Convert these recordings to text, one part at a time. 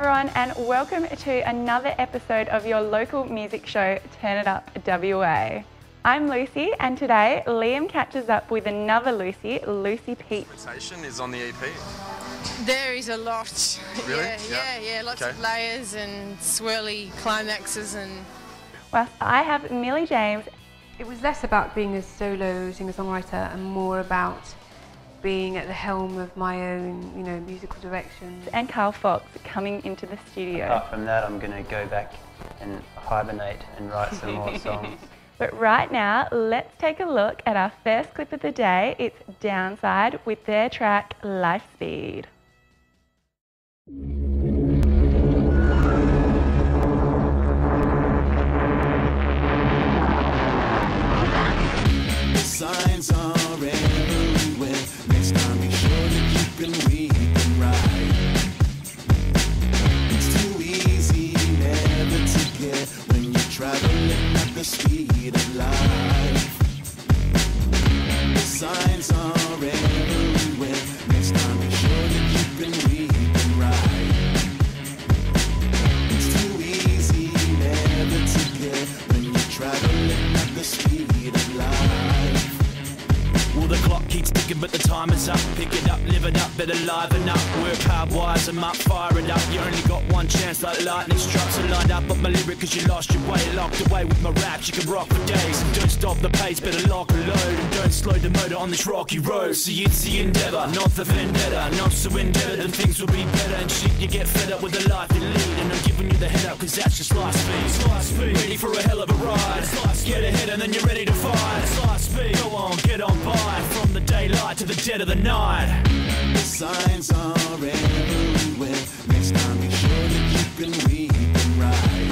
everyone, and welcome to another episode of your local music show, Turn It Up WA. I'm Lucy, and today Liam catches up with another Lucy, Lucy Pete. Rotation is on the EP. There is a lot. Really? Yeah. Lots of layers and swirly climaxes and... Whilst I have Millie James. It was less about being a solo singer-songwriter and more about being at the helm of my own, musical direction. And Carl Fox coming into the studio. Apart from that, I'm going to go back and hibernate and write some more songs. But right now, let's take a look at our first clip of the day. It's Downside with their track Life Speed. Signs are everywhere. Next time be sure that you can read them right. It's too easy never to get when you're traveling at the speed of light. Signs are everywhere. Next time be sure that you can read them right. It's too easy never to get when you're traveling at the speed of light. Well, the clock keeps ticking, but the time is up. Pick it up, live it up, better liven up. Work hard, wise them up, fire it up. You only got one chance like lightning strikes. So lined up my lyric cause you lost your way. Locked away with my raps, you can rock for days. And don't stop the pace, better lock and load. And don't slow the motor on this rocky road. See, it's the endeavour, not the vendetta. Not so indebted, then things will be better. And shit, you get fed up with the life you lead. And I'm giving you the head up cause that's just life speed. Ready for a hell of a ride. Get ahead and then you're ready to fight. It's life speed. Go on, get on by. From the daylight to the dead of the night. The signs are everywhere. Next time be sure that you can read them right.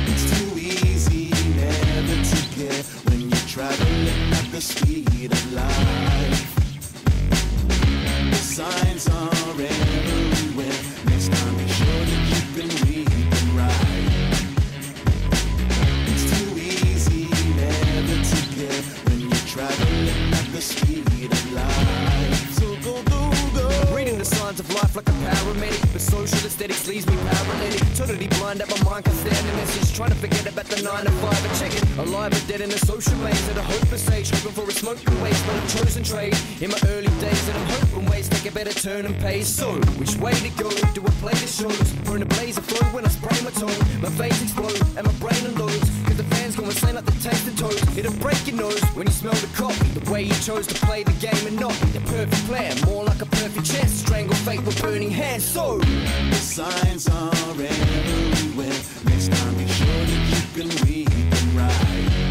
It's too easy never to get when you're traveling at the speed of light. The signs are everywhere. Next time be sure that you can read them right. It's too easy never to get when you're traveling at the speed of light. So go. Reading the signs of life like a paramedic, but social aesthetics leaves me paralytic. Totally blind at my mind can't stand the message. Trying to forget about the 9 to 5 and check it. Alive or dead in a social maze at a hopeless age, hoping for a smoking waste, but I've chosen trade in my early days, and I'm hoping ways take a better turn and pace. So which way to go? Do I play the shows? Burn a blaze of flow when I spray my tone. My veins explode and my brain unloads, cause the fans go insane like the tasted toast. It'll break your nose when you smell the coffee. The way you chose to play the game and not be the perfect plan, more like a perfect chance to strangle fate with burning hands. So the signs are everywhere. Next time be sure that you can read them right.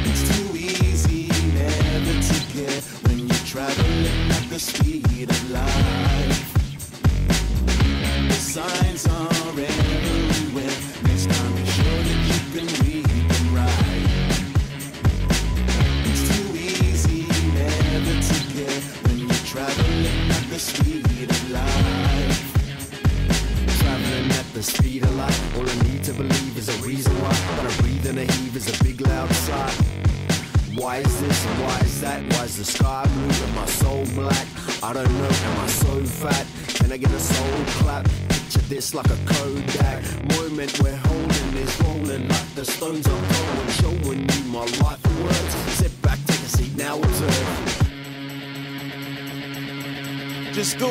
It's too easy never to get when you're traveling at the speed of light. The signs are everywhere. Next time be sure that you can read them right. It's too easy never to get when you're traveling at the speed of light. traveling at the speed of light. All I need to believe is a reason why. But I breathe and I heave is a big loud sigh. Why is this and why is that? Why is the sky blue and my soul black? I don't know, am I so fat? Can I get a soul clap? Picture this like a Kodak moment where holding is rolling like the stones I'm throwing, showing you my life and words. Sit back, take a seat, now observe. Just go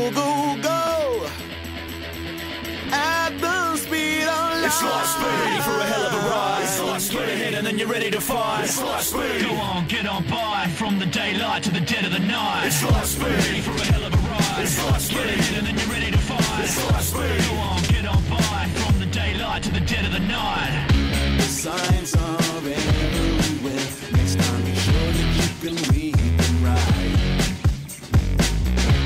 at the speed of light. It's life speed. Ready for a hell of a ride. It's life speed. Get ahead and then you're ready to fight. It's life speed. Go on, get on by. From the daylight to the dead of the night. It's life speed. Ready for a hell of a ride. It's life speed. Get ahead and then you're ready to fight. It's life speed. Go on, get on by. From the daylight to the dead of the night. The signs are everywhere. Next time be sure that you can read them right.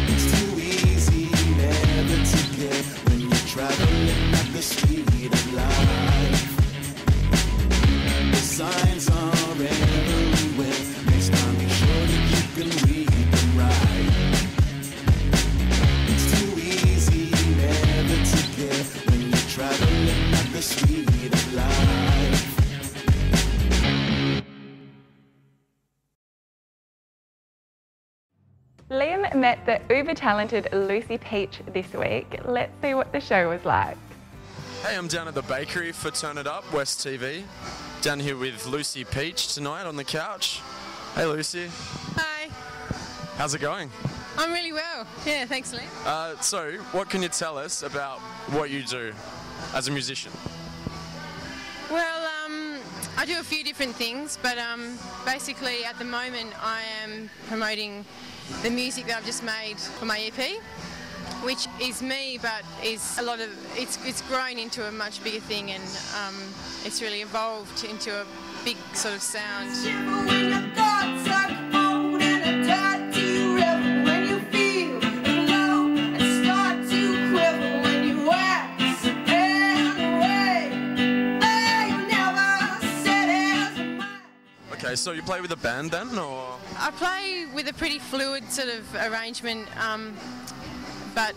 It's too easy never to get when you're traveling at the speed of light. The signs are everywhere. Next time be sure that you can read them right. It's too easy Liam met the uber-talented Lucy Peach this week. Let's see what the show was like. Hey, I'm down at the bakery for Turn It Up, West TV. Down here with Lucy Peach tonight on the couch. Hey Lucy. Hi. How's it going? I'm really well. Yeah, thanks, Liam. So, what can you tell us about what you do as a musician? Well, I do a few different things, but basically at the moment I am promoting the music that I've just made for my EP, which is me, but is a lot of it's grown into a much bigger thing, and it's really evolved into a big sort of sound. Okay, so you play with a band then, or? I play with a pretty fluid sort of arrangement, but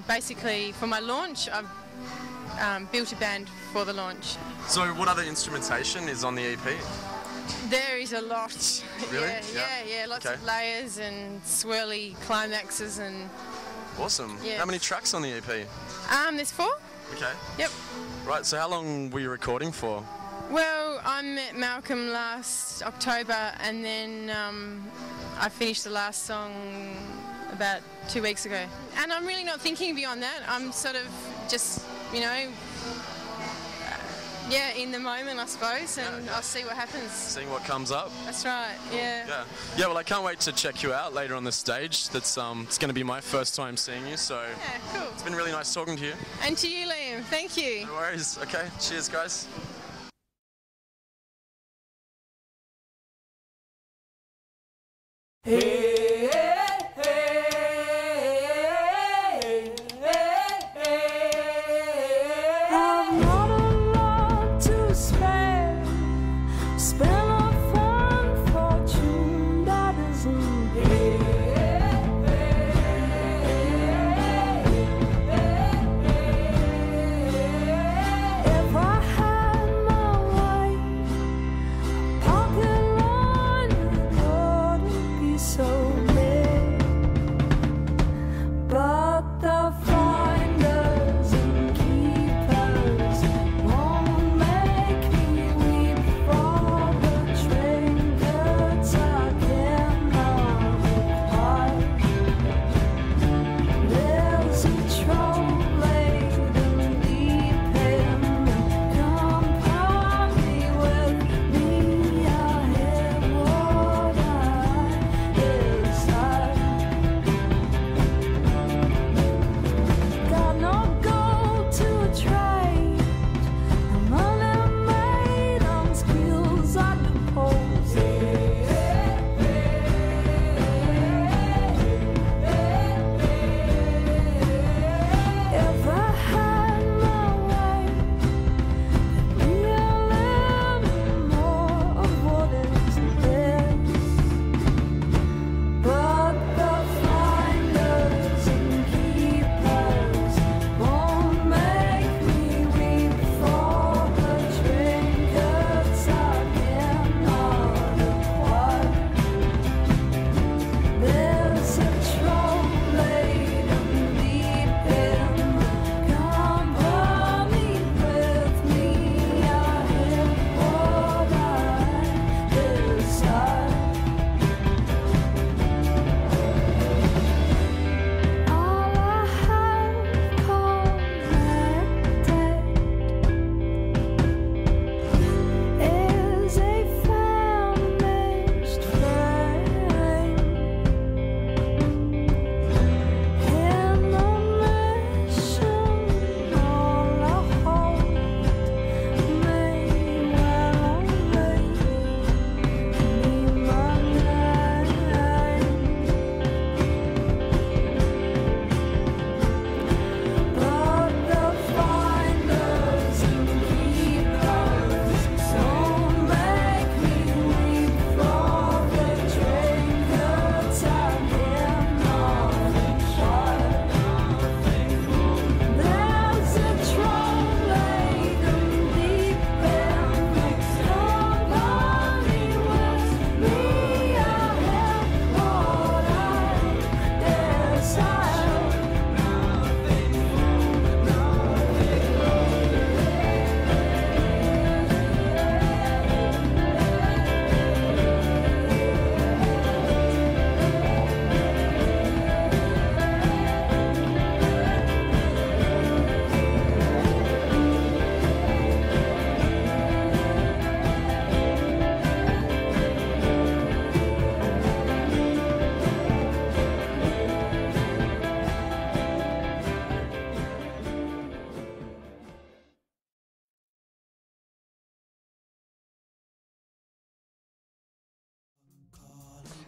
basically for my launch I've built a band for the launch. So what other instrumentation is on the EP? There is a lot. Really? Yeah, lots Okay. of layers and swirly climaxes and... Awesome. Yeah. How many tracks on the EP? There's 4. Okay. Yep. Right, so how long were you recording for? Well, I met Malcolm last October, and then I finished the last song about 2 weeks ago. And I'm really not thinking beyond that. I'm sort of just, you know, in the moment, I suppose, and I'll see what happens. Seeing what comes up? That's right, yeah. Yeah, well, I can't wait to check you out later on the stage. That's it's going to be my first time seeing you, so Yeah, cool. it's been really nice talking to you. And to you, Liam. Thank you. No worries. Okay, cheers, guys. So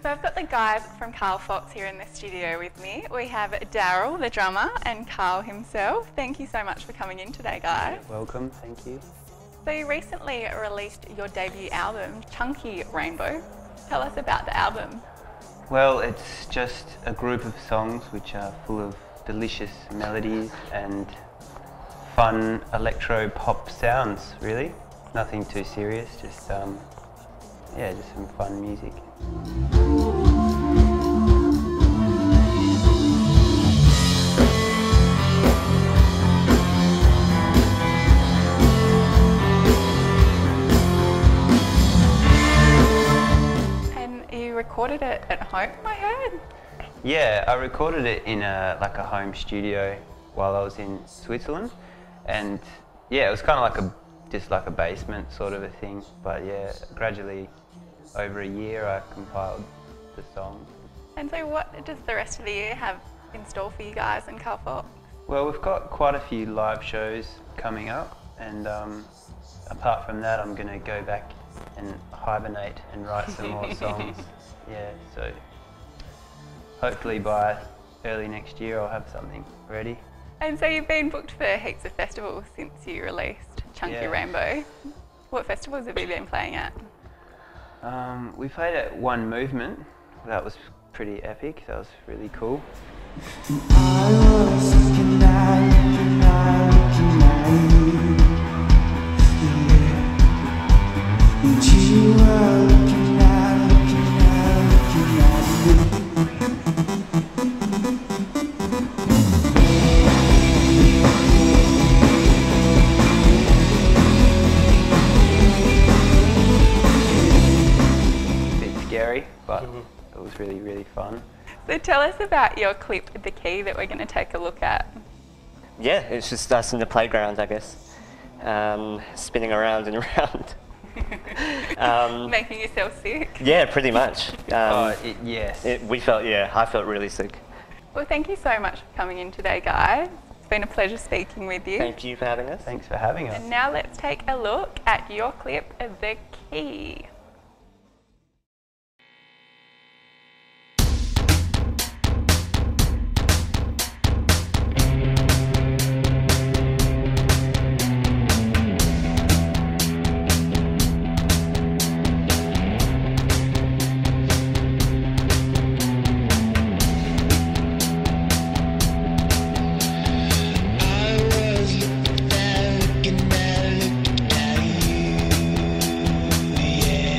So I've got the guys from Carl Fox here in the studio with me. We have Daryl, the drummer, and Carl himself. Thank you so much for coming in today, guys. Welcome, thank you. So you recently released your debut album, Chunky Rainbow. Tell us about the album. Well, it's just a group of songs which are full of delicious melodies and fun electro pop sounds, really. Nothing too serious, just yeah, just some fun music. And you recorded it at home, I heard? Yeah, I recorded it in a home studio while I was in Switzerland, and yeah, it was kind of just like a basement sort of a thing. But yeah, gradually over a year I compiled the song. And so what does the rest of the year have in store for you guys in Carl Fox? Well, we've got quite a few live shows coming up, and apart from that, I'm going to go back and hibernate and write some more songs. Yeah, so hopefully by early next year I'll have something ready. And so you've been booked for heaps of festivals since you released Chunky Rainbow. What festivals have you been playing at? We played at One Movement. That was pretty epic. That was really cool. I was looking at you, yeah. And you were looking at me. But it was really, really fun. So tell us about your clip, The Key, that we're going to take a look at. Yeah, it's just us in the playground, I guess, spinning around and around. Making yourself sick? Yeah, pretty much. Yes. I felt really sick. Well, thank you so much for coming in today, guys. It's been a pleasure speaking with you. Thank you for having us. Thanks for having us. And now let's take a look at your clip, The Key. Looking at you, yeah.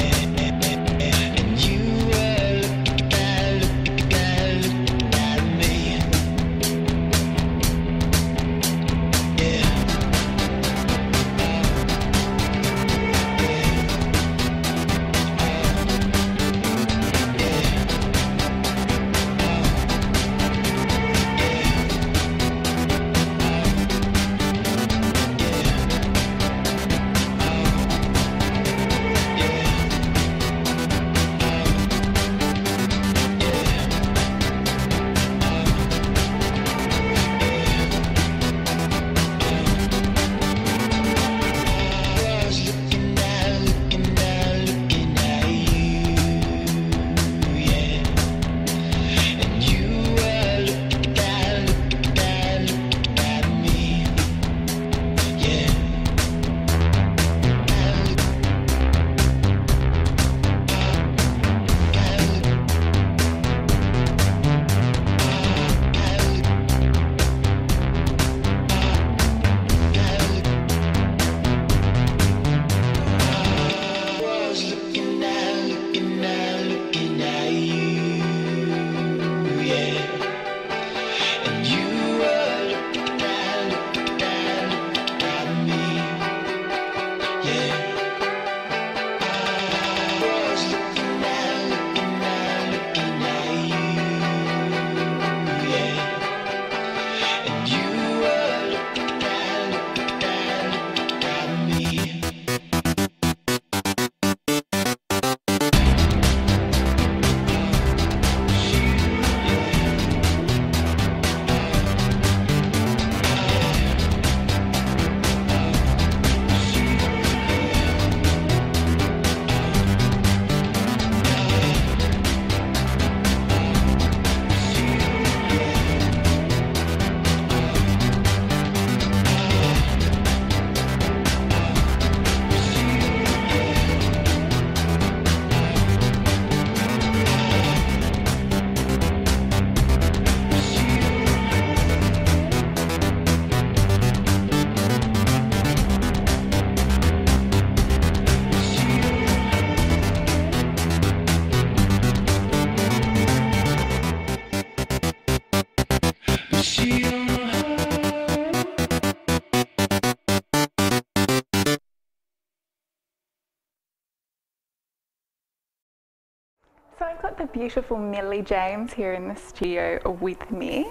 beautiful Millie James here in the studio with me.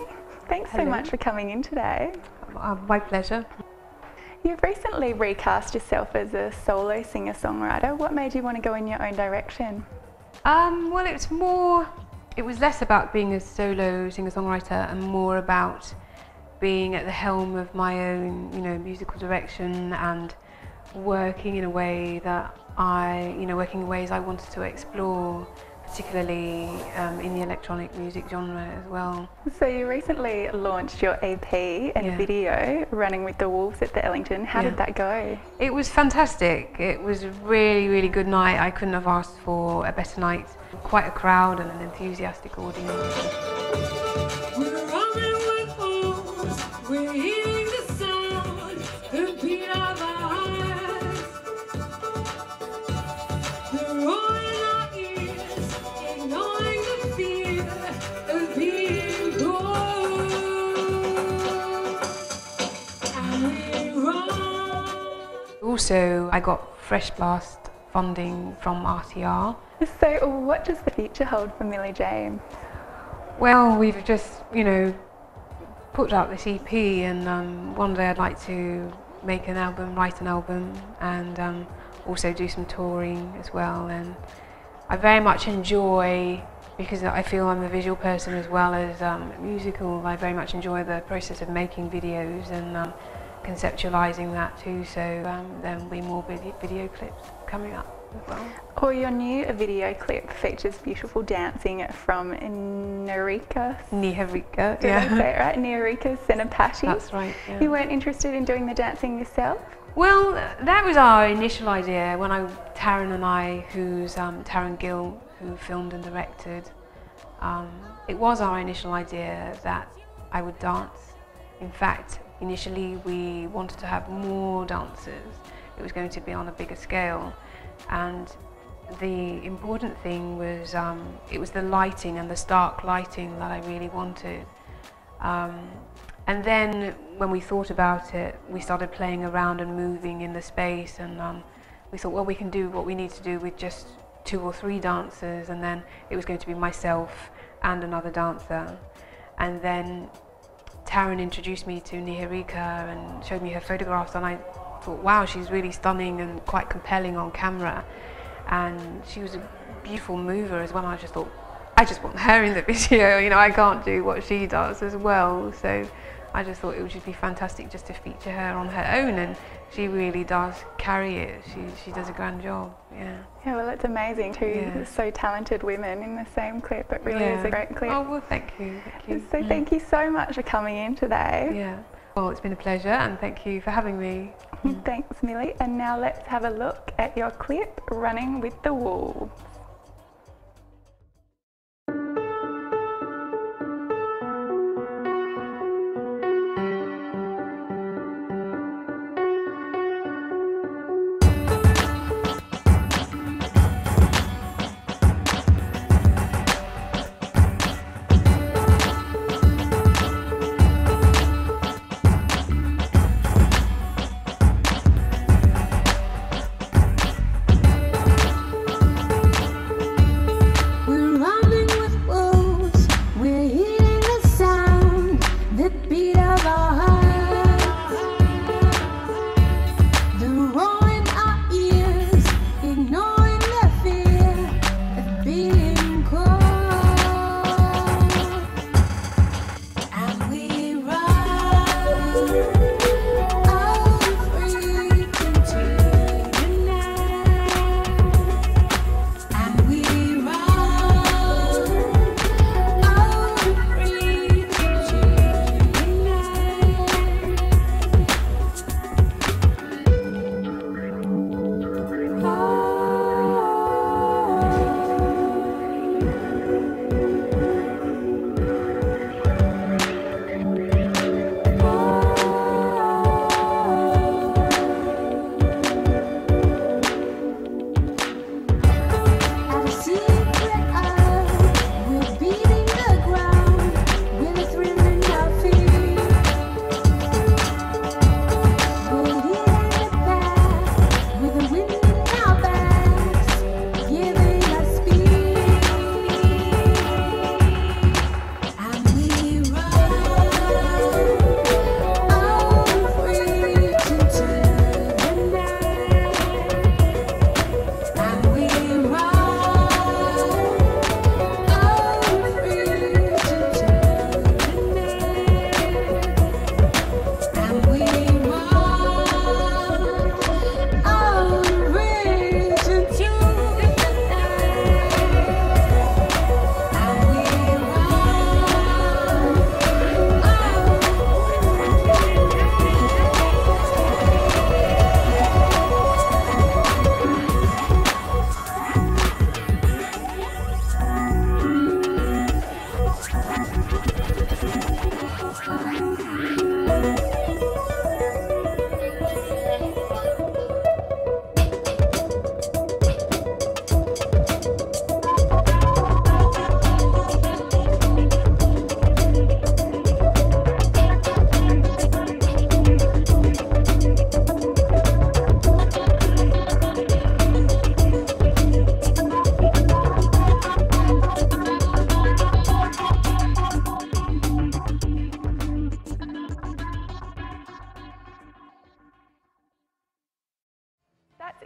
Thanks so much for coming in today. My pleasure. You've recently recast yourself as a solo singer-songwriter. What made you want to go in your own direction? Well, it was less about being a solo singer-songwriter and more about being at the helm of my own, musical direction and working in ways I wanted to explore, particularly in the electronic music genre as well. So you recently launched your EP and video, Running with the Wolves at the Ellington. How did that go? It was fantastic. It was a really, really good night. I couldn't have asked for a better night. Quite a crowd and an enthusiastic audience. We're running with wolves, we're hearing the sound, the beat of our hearts. They're rolling our ears, ignoring the fear of being gone. And we run. Also, I got Fresh Blast funding from RTR. So what does the future hold for Millie James? Well, we've just, put out this EP, and one day I'd like to make an album, write an album, and also do some touring as well. And I very much enjoy, because I feel I'm a visual person as well as musical, I very much enjoy the process of making videos and conceptualizing that too. So there'll be more video clips coming up as well. Or your new video clip features beautiful dancing from Niharika. Niharika, Did I say it right? Niharika Senapati. That's right. Yeah. You weren't interested in doing the dancing yourself? Well, that was our initial idea when Taryn and I, who's Taryn Gill, who filmed and directed. It was our initial idea that I would dance. In fact, initially we wanted to have more dancers. It was going to be on a bigger scale, and the important thing was it was the lighting and the stark lighting that I really wanted. And then when we thought about it, we started playing around and moving in the space, and we thought, well, we can do what we need to do with just 2 or 3 dancers, and then it was going to be myself and another dancer. And then Taryn introduced me to Niharika and showed me her photographs, and I thought, wow, she's really stunning and quite compelling on camera. And she was a beautiful mover as well. And I just thought, I just want her in the video, I can't do what she does as well. So I just thought it would just be fantastic just to feature her on her own, and she really does carry it. She does a grand job, yeah. Yeah, well, it's amazing, 2 so talented women in the same clip. It really is a great clip. Oh, well, thank you. So thank you so much for coming in today. Yeah. Well, it's been a pleasure, and thank you for having me. Thanks, Millie. And now let's have a look at your clip, Running with the Wolves.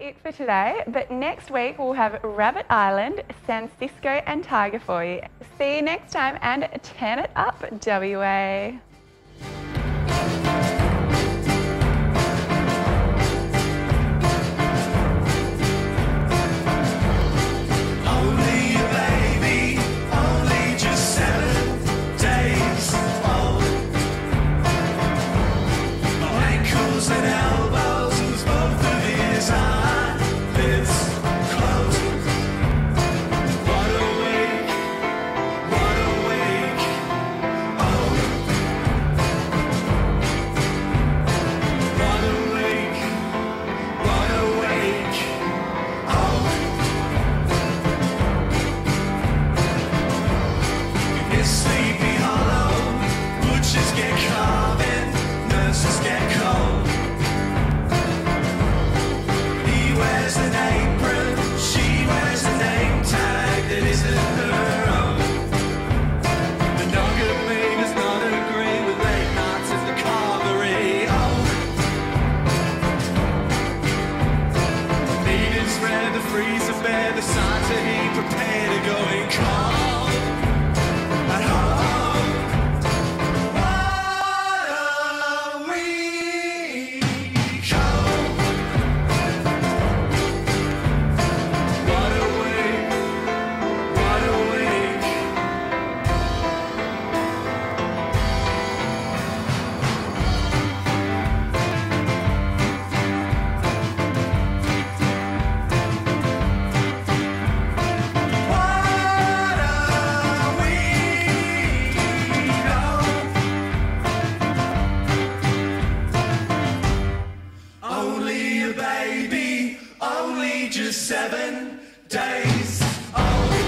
it for today, but next week we'll have Rabbit Island, San Cisco and Tiger for you. See you next time and turn it up, WA. Only a baby, only just 7 days old.